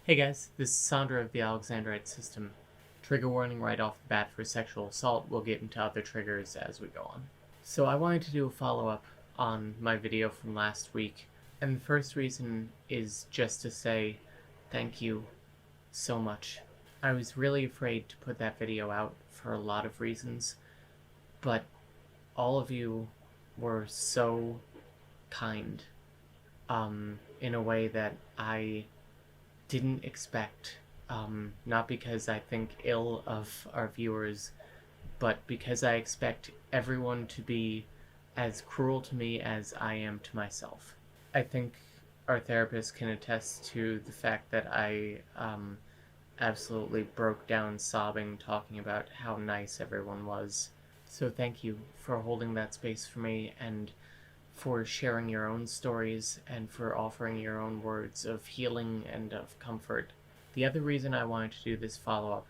Hey guys, this is Sandra of the Alexandrite system. Trigger warning right off the bat for sexual assault. We'll get into other triggers as we go on. So I wanted to do a follow-up on my video from last week, and the first reason is just to say thank you so much. I was really afraid to put that video out for a lot of reasons, but all of you were so kind in a way that I didn't expect, not because I think ill of our viewers, but because I expect everyone to be as cruel to me as I am to myself. I think our therapist can attest to the fact that I absolutely broke down sobbing talking about how nice everyone was. So thank you for holding that space for me and for sharing your own stories and for offering your own words of healing and of comfort. The other reason I wanted to do this follow-up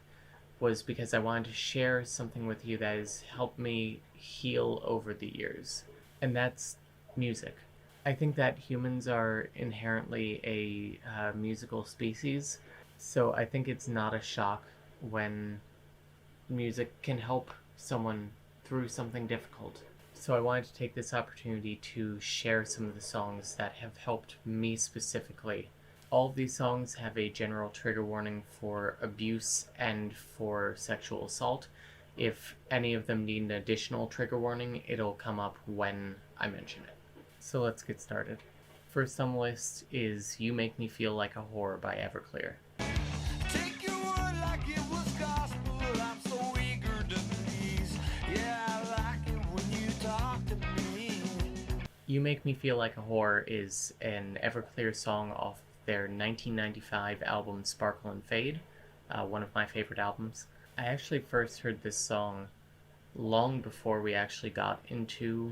was because I wanted to share something with you that has helped me heal over the years, and that's music. I think that humans are inherently a musical species, so I think it's not a shock when music can help someone through something difficult. So I wanted to take this opportunity to share some of the songs that have helped me specifically. All of these songs have a general trigger warning for abuse and for sexual assault. If any of them need an additional trigger warning, it'll come up when I mention it. So let's get started. First on the list is You Make Me Feel Like a Whore by Everclear. You Make Me Feel Like a Whore is an Everclear song off their 1995 album Sparkle and Fade, one of my favorite albums. I actually first heard this song long before we actually got into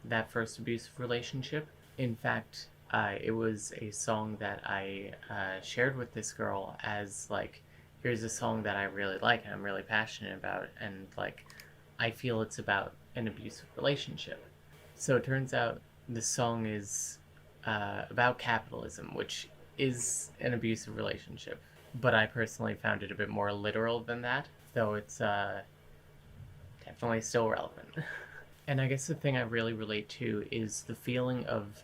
that first abusive relationship. In fact, it was a song that I shared with this girl as, like, here's a song that I really like and I'm really passionate about, and, like, I feel it's about an abusive relationship. So it turns out the song is about capitalism, which is an abusive relationship. But I personally found it a bit more literal than that, though it's definitely still relevant. And I guess the thing I really relate to is the feeling of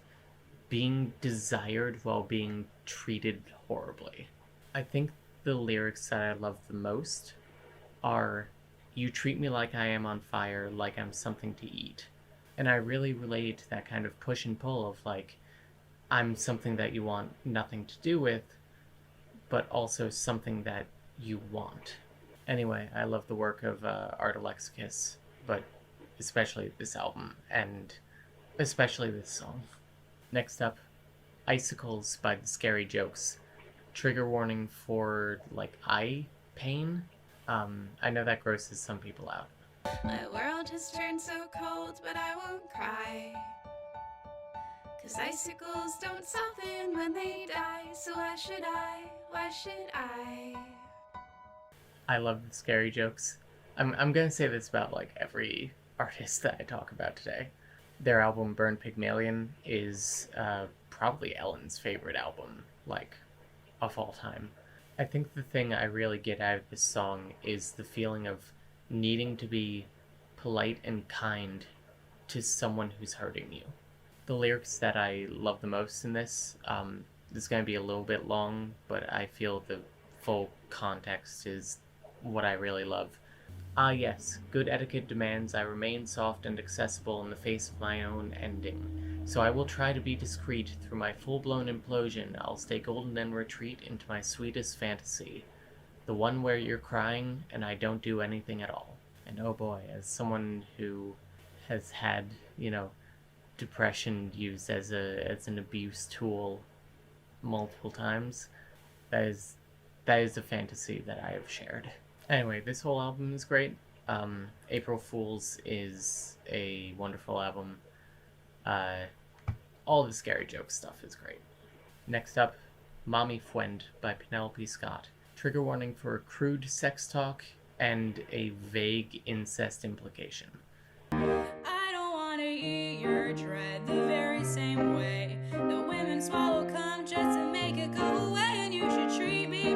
being desired while being treated horribly. I think the lyrics that I love the most are, "You treat me like I am on fire, like I'm something to eat." And I really relate to that kind of push and pull of, like, I'm something that you want nothing to do with, but also something that you want. Anyway, I love the work of Art Icicles, but especially this album, and especially this song. Next up, Icicles by the Scary Jokes. Trigger warning for, like, eye pain. I know that grosses some people out. My world has turned so cold, but I won't cry, 'cause icicles don't soften when they die. So why should I? Why should I? I love the Scary Jokes. I'm gonna say this about, like, every artist that I talk about today. Their album Burn Pygmalion is probably Ellen's favorite album, like, of all time. I think the thing I really get out of this song is the feeling of needing to be polite and kind to someone who's hurting you. The lyrics that I love the most in this is going to be a little bit long, but I feel the full context is what I really love. Ah yes, good etiquette demands I remain soft and accessible in the face of my own ending. So I will try to be discreet through my full-blown implosion. I'll stay golden and retreat into my sweetest fantasy. The one where you're crying and I don't do anything at all. And oh boy, as someone who has had, depression used as an abuse tool multiple times, that is a fantasy that I have shared. Anyway, this whole album is great. April Fools is a wonderful album. All the Scary Jokes stuff is great. Next up, Mommy Fwiend by Penelope Scott. Trigger warning for crude sex talk and a vague incest implication. I don't wanna eat your dread the very same way that women swallow cum just to make it go away, and you should treat me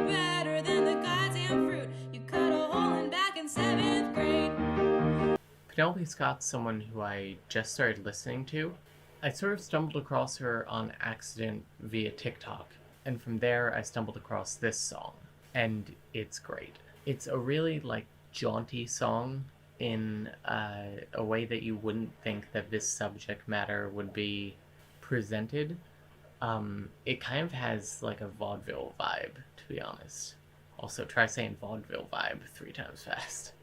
Penelope Scott's someone who I just started listening to. I sort of stumbled across her on accident via TikTok, and from there I stumbled across this song, and it's great. It's a really, jaunty song in a way that you wouldn't think that this subject matter would be presented. It kind of has, a vaudeville vibe, to be honest. Also, try saying vaudeville vibe 3 times fast.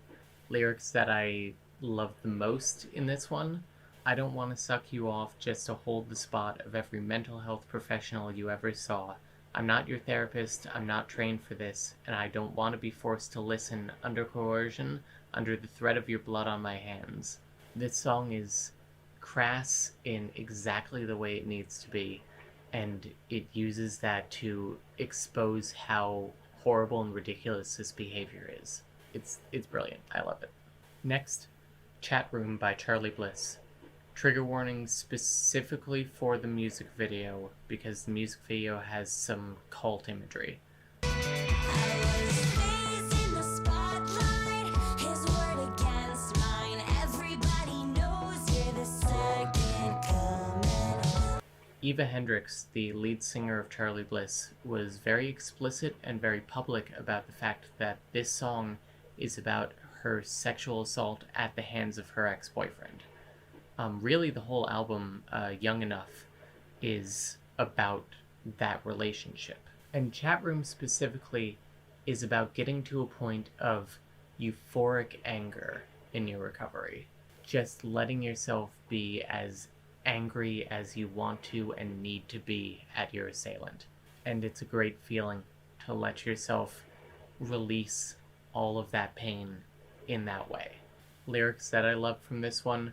Lyrics that I love the most in this one: I don't want to suck you off just to hold the spot of every mental health professional you ever saw. I'm not your therapist, I'm not trained for this, and I don't want to be forced to listen under coercion, under the threat of your blood on my hands. This song is crass in exactly the way it needs to be, and it uses that to expose how horrible and ridiculous this behavior is. It's brilliant. I love it. Next, Chatroom by Charly Bliss. Trigger warning specifically for the music video, because the music video has some cult imagery. Eva Hendricks, the lead singer of Charly Bliss, was very explicit and very public about the fact that this song is about her sexual assault at the hands of her ex-boyfriend. Really, the whole album, Young Enough, is about that relationship. And Chatroom specifically is about getting to a point of euphoric anger in your recovery. Just letting yourself be as angry as you want to and need to be at your assailant. And it's a great feeling to let yourself release all of that pain in that way. Lyrics that I love from this one: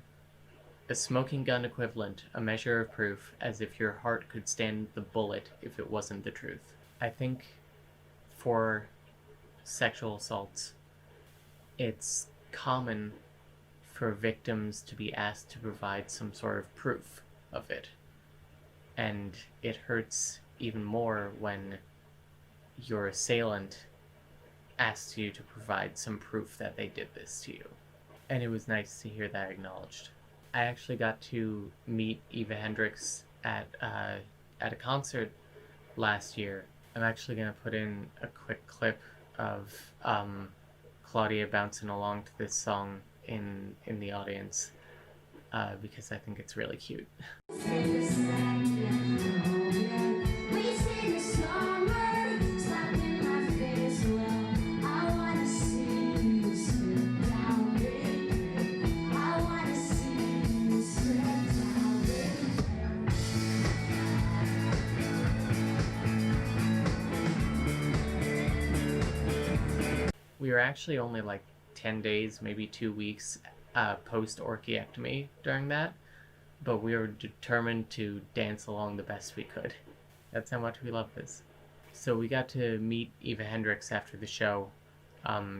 a smoking gun equivalent, a measure of proof, as if your heart could stand the bullet if it wasn't the truth. I think for sexual assaults, it's common for victims to be asked to provide some sort of proof of it. And it hurts even more when your assailant asks you to provide some proof that they did this to you. And it was nice to hear that acknowledged. I actually got to meet Eva Hendricks at a concert last year. I'm actually going to put in a quick clip of Claudia bouncing along to this song in the audience, because I think it's really cute. We were actually only 10 days, maybe 2 weeks post-orchiectomy during that, but we were determined to dance along the best we could. That's how much we love this. So we got to meet Eva Hendricks after the show.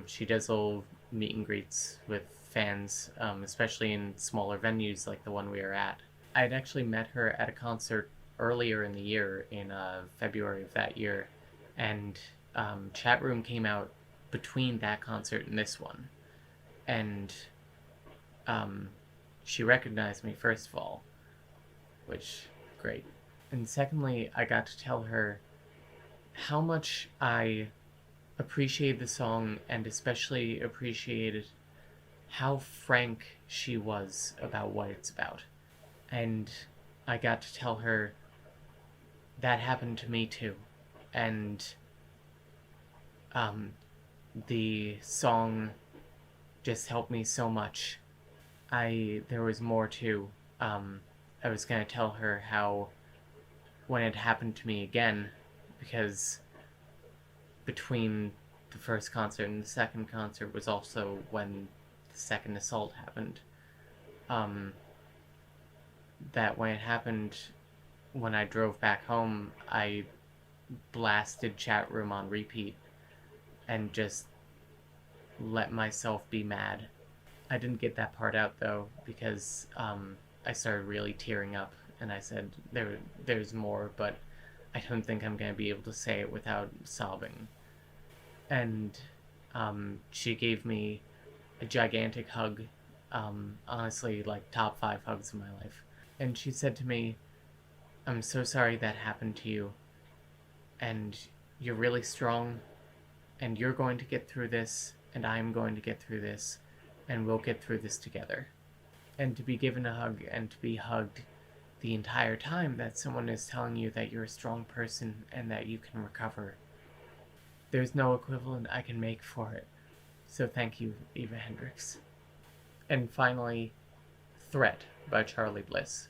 She does little meet and greets with fans, especially in smaller venues like the one we were at. I had actually met her at a concert earlier in the year, in February of that year, and Chatroom came out between that concert and this one. And she recognized me, first of all, which, great. And secondly, I got to tell her how much I appreciated the song, and especially appreciated how frank she was about what it's about. And I got to tell her that happened to me too. And the song just helped me so much. There was more too. I was going to tell her how when it happened to me again, because between the first concert and the second concert was also when the second assault happened, that when it happened, when I drove back home, I blasted Chatroom on repeat and just let myself be mad. I didn't get that part out though, because I started really tearing up, and I said there's more, but I don't think I'm going to be able to say it without sobbing. And she gave me a gigantic hug Honestly, like top 5 hugs of my life. And she said to me, "I'm so sorry that happened to you, and you're really strong, and you're going to get through this, and I'm going to get through this, and we'll get through this together." And to be given a hug and to be hugged the entire time that someone is telling you that you're a strong person and that you can recover, there's no equivalent I can make for it. So thank you, Eva Hendricks. And finally, Threat by Charly Bliss.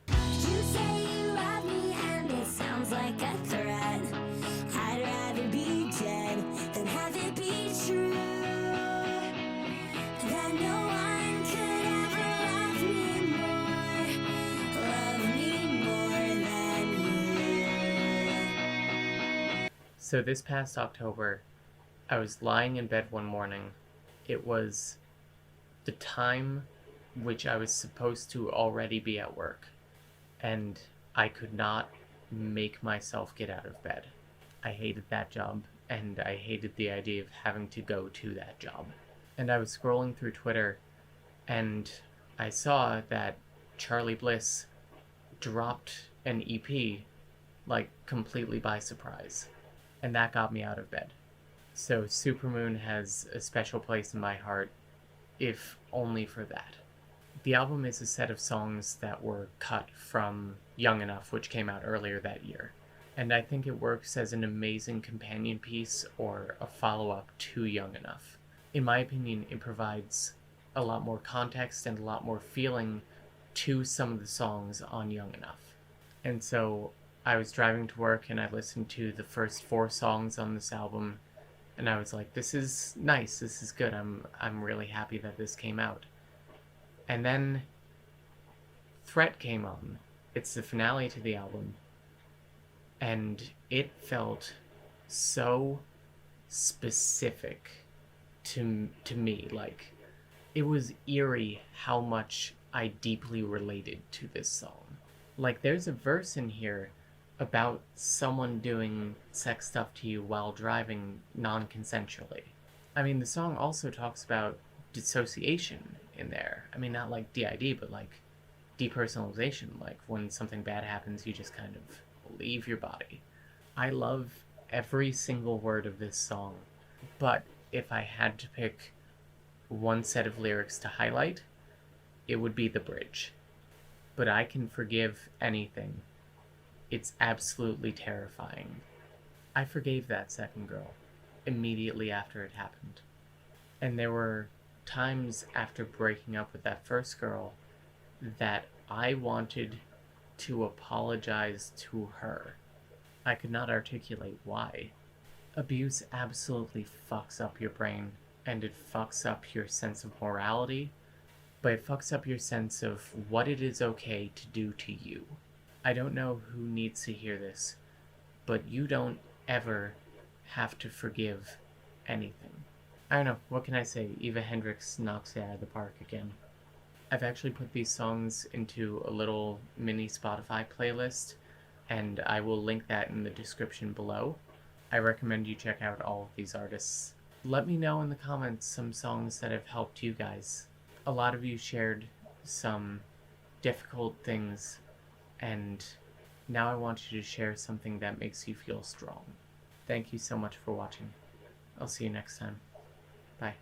You say you love me and it sounds like a threat. I'd rather be dead than have it be true. That no one could ever love me more than you. So this past October, I was lying in bed one morning. It was the time which I was supposed to already be at work, and I could not make myself get out of bed. I hated that job, and I hated the idea of having to go to that job. And I was scrolling through Twitter, and I saw that Charly Bliss dropped an EP, like, completely by surprise. And that got me out of bed. So Supermoon has a special place in my heart, if only for that. The album is a set of songs that were cut from Young Enough, which came out earlier that year. And I think it works as an amazing companion piece or a follow-up to Young Enough. In my opinion, it provides a lot more context and a lot more feeling to some of the songs on Young Enough. And so I was driving to work and I listened to the first 4 songs on this album, and I was like, this is nice, this is good, I'm really happy that this came out. And then Threat came on. It's the finale to the album, and it felt so specific to me. Like, it was eerie how much I deeply related to this song. Like, there's a verse in here about someone doing sex stuff to you while driving non-consensually. I mean, the song also talks about dissociation in there. I mean, not like DID, but like depersonalization. Like, when something bad happens, you just kind of leave your body. I love every single word of this song, but if I had to pick one set of lyrics to highlight, it would be the bridge. But I can forgive anything. It's absolutely terrifying. I forgave that second girl immediately after it happened. And there were times after breaking up with that first girl that I wanted to apologize to her. I could not articulate why. Abuse absolutely fucks up your brain, and it fucks up your sense of morality, but it fucks up your sense of what it is okay to do to you. I don't know who needs to hear this, but you don't ever have to forgive anything. I don't know, what can I say? Eva Hendricks knocks it out of the park again. I've actually put these songs into a little mini Spotify playlist, and I will link that in the description below. I recommend you check out all of these artists. Let me know in the comments some songs that have helped you guys. A lot of you shared some difficult things, and now I want you to share something that makes you feel strong. Thank you so much for watching. I'll see you next time. Bye.